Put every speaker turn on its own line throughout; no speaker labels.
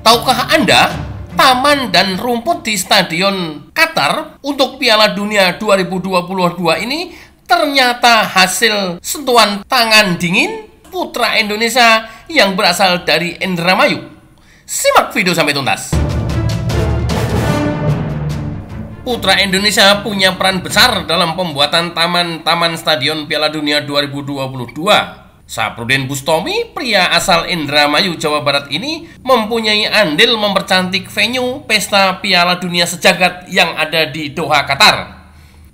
Tahukah Anda, taman dan rumput di Stadion Qatar untuk Piala Dunia 2022 ini ternyata hasil sentuhan tangan dingin putra Indonesia yang berasal dari Indramayu. Simak video sampai tuntas. Putra Indonesia punya peran besar dalam pembuatan taman stadion Piala Dunia 2022. Saprudin Bustomi, pria asal Indramayu, Jawa Barat ini mempunyai andil mempercantik venue pesta Piala Dunia sejagat yang ada di Doha, Qatar.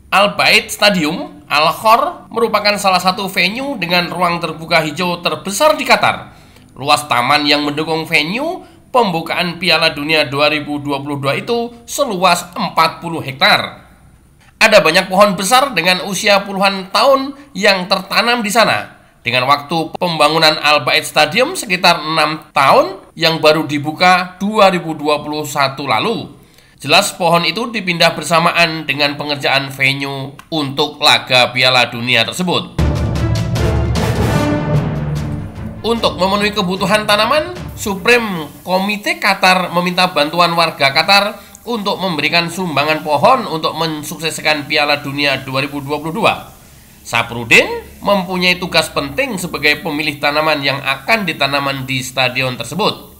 Al Bayt Stadium Al Khor merupakan salah satu venue dengan ruang terbuka hijau terbesar di Qatar. Luas taman yang mendukung venue pembukaan Piala Dunia 2022 itu seluas 40 hektar. Ada banyak pohon besar dengan usia puluhan tahun yang tertanam di sana. Dengan waktu pembangunan Al Bayt Stadium sekitar 6 tahun yang baru dibuka 2021 lalu. Jelas pohon itu dipindah bersamaan dengan pengerjaan venue untuk laga Piala Dunia tersebut. Untuk memenuhi kebutuhan tanaman, Supreme Komite Qatar meminta bantuan warga Qatar untuk memberikan sumbangan pohon untuk mensukseskan Piala Dunia 2022. Saprudin mempunyai tugas penting sebagai pemilih tanaman yang akan ditanam di stadion tersebut.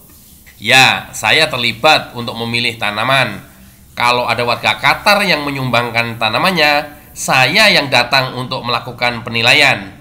Ya, saya terlibat untuk memilih tanaman. Kalau ada warga Qatar yang menyumbangkan tanamannya, saya yang datang untuk melakukan penilaian.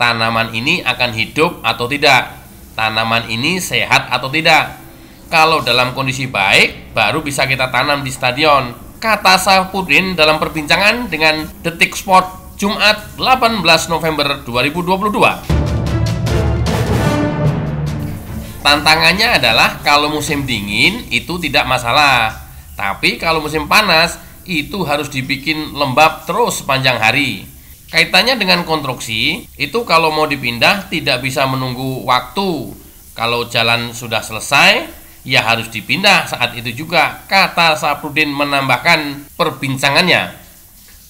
Tanaman ini akan hidup atau tidak? Tanaman ini sehat atau tidak? Kalau dalam kondisi baik, baru bisa kita tanam di stadion, kata Saprudin dalam perbincangan dengan Detik Sport Jumat 18 November 2022. Tantangannya adalah kalau musim dingin itu tidak masalah, tapi kalau musim panas itu harus dibikin lembab terus sepanjang hari. Kaitannya dengan konstruksi, itu kalau mau dipindah tidak bisa menunggu waktu. Kalau jalan sudah selesai, ya harus dipindah saat itu juga, kata Saprudin menambahkan perbincangannya.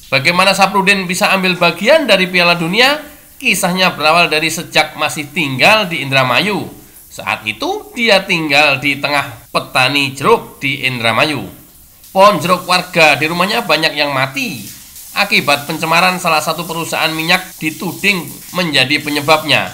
Bagaimana Saprudin bisa ambil bagian dari Piala Dunia? Kisahnya berawal dari sejak masih tinggal di Indramayu. Saat itu dia tinggal di tengah petani jeruk di Indramayu. Pohon jeruk warga di rumahnya banyak yang mati akibat pencemaran salah satu perusahaan minyak dituding menjadi penyebabnya.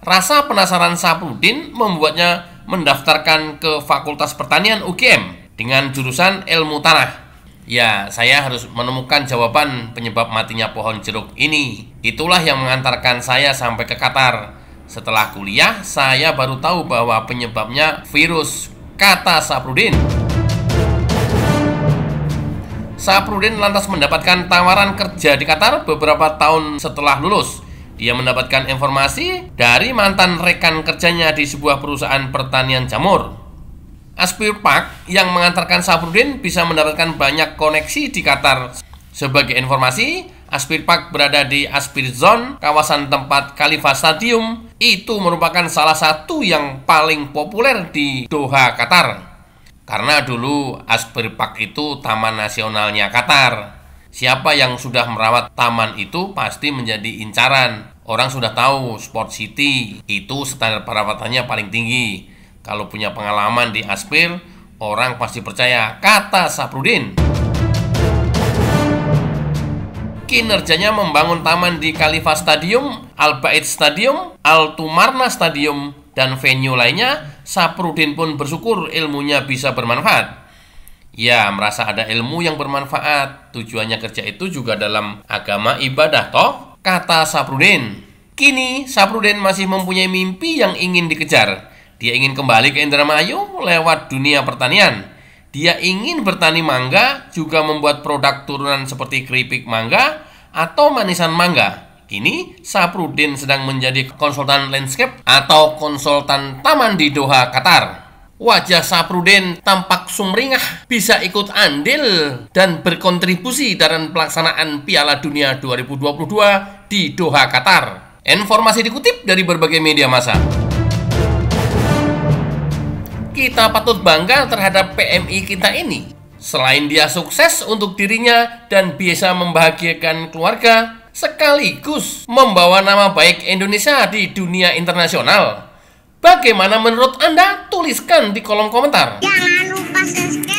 Rasa penasaran Saprudin membuatnya mendaftarkan ke Fakultas Pertanian UGM dengan jurusan ilmu tanah. Ya, saya harus menemukan jawaban penyebab matinya pohon jeruk ini. Itulah yang mengantarkan saya sampai ke Qatar. Setelah kuliah, saya baru tahu bahwa penyebabnya virus, kata Saprudin. Saprudin lantas mendapatkan tawaran kerja di Qatar beberapa tahun setelah lulus. Dia mendapatkan informasi dari mantan rekan kerjanya di sebuah perusahaan pertanian jamur. Aspir Park yang mengantarkan Saprudin bisa mendapatkan banyak koneksi di Qatar. Sebagai informasi, Aspir Park berada di Aspir Zone, kawasan tempat Khalifa Stadium. Itu merupakan salah satu yang paling populer di Doha, Qatar. Karena dulu Aspir Park itu taman nasionalnya Qatar. Siapa yang sudah merawat taman itu pasti menjadi incaran. Orang sudah tahu Sport City itu standar perawatannya paling tinggi. Kalau punya pengalaman di Aspir, orang pasti percaya, kata Saprudin. Kinerjanya membangun taman di Khalifa Stadium, Al Bayt Stadium, Al Tumarna Stadium, dan venue lainnya. Saprudin pun bersyukur ilmunya bisa bermanfaat. Ya, merasa ada ilmu yang bermanfaat. Tujuannya kerja itu juga dalam agama ibadah toh, kata Saprudin. Kini Saprudin masih mempunyai mimpi yang ingin dikejar. Dia ingin kembali ke Indramayu lewat dunia pertanian. Dia ingin bertani mangga, juga membuat produk turunan seperti keripik mangga atau manisan mangga. Kini Saprudin sedang menjadi konsultan landscape atau konsultan taman di Doha, Qatar. Wajah Saprudin tampak sumringah, bisa ikut andil dan berkontribusi dalam pelaksanaan Piala Dunia 2022 di Doha, Qatar. Informasi dikutip dari berbagai media massa. Kita patut bangga terhadap PMI kita ini. Selain dia sukses untuk dirinya dan bisa membahagiakan keluarga, sekaligus membawa nama baik Indonesia di dunia internasional. Bagaimana menurut Anda? Tuliskan di kolom komentar.
Jangan lupa subscribe.